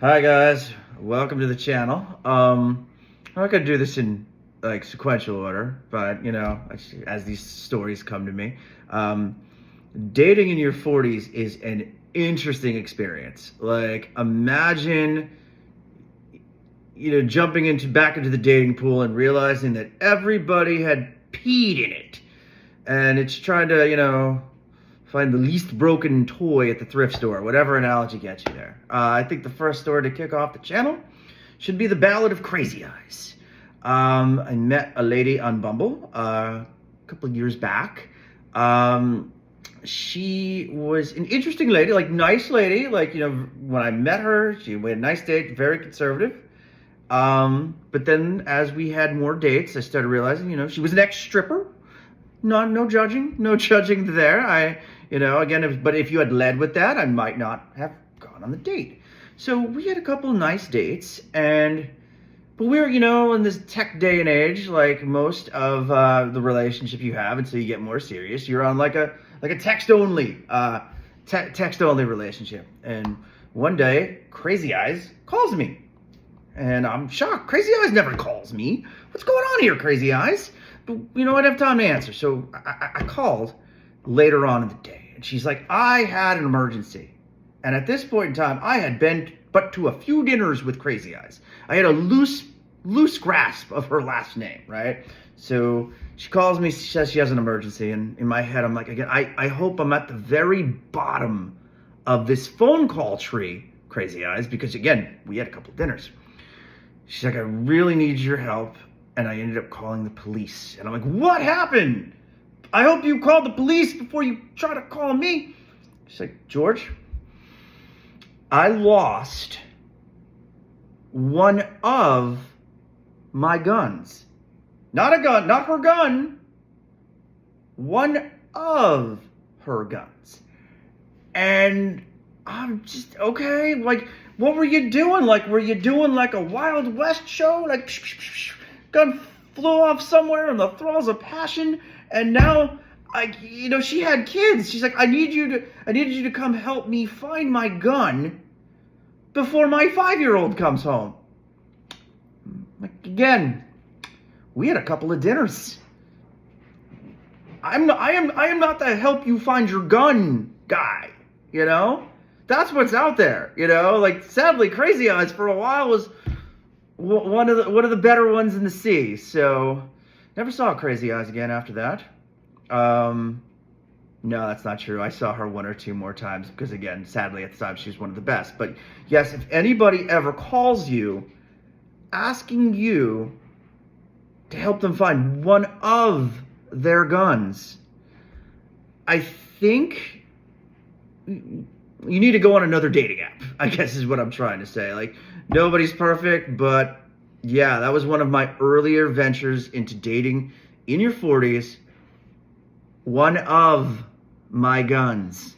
Hi guys, welcome to the channel. I'm not gonna do this in like sequential order, but as these stories come to me, dating in your 40s is an interesting experience. Like, imagine jumping back into the dating pool and realizing that everybody had peed in it, and it's trying to find the least broken toy at the thrift store, whatever analogy gets you there. I think the first story to kick off the channel should be the Ballad of Crazy Eyes. I met a lady on Bumble a couple of years back. She was an interesting lady, nice lady. When I met her, we had a nice date, very conservative. But then as we had more dates, I started realizing, she was an ex-stripper. No judging there. But if you had led with that, I might not have gone on the date. So we had a couple of nice dates, but we're, in this tech day and age, like most of the relationship you have until you get more serious, you're on like a text only relationship. And one day, Crazy Eyes calls me, and I'm shocked. Crazy Eyes never calls me. What's going on here, Crazy Eyes? But I didn't have time to answer, so I called later on in the day, and she's like, I had an emergency. And at this point in time, I had been but to a few dinners with Crazy Eyes. I had a loose grasp of her last name, right? So she calls me, she says she has an emergency, and in my head, I'm like, again, I hope I'm at the very bottom of this phone call tree, Crazy Eyes, because again, we had a couple of dinners. She's like, I really need your help. And I ended up calling the police. And I'm like, what happened? I hope you called the police before you try to call me. She's like, George, I lost one of my guns. Not a gun, not her gun. One of her guns. And I'm just, okay, what were you doing? Were you doing a Wild West show? Gun flew off somewhere in the thralls of passion, and now she had kids. She's like, I need you to come help me find my gun before my 5-year-old comes home. Again, we had a couple of dinners. I am not the help you find your gun guy, That's what's out there, Sadly, Crazy Eyes for a while was one of the better ones in the sea. So never saw Crazy Eyes again after that. No, that's not true. I saw her one or two more times because, again, sadly at the time she was one of the best. But yes, if anybody ever calls you asking you to help them find one of their guns, I think you need to go on another dating app, I guess is what I'm trying to say. Nobody's perfect, but yeah, that was one of my earlier ventures into dating in your 40s. One of my guns.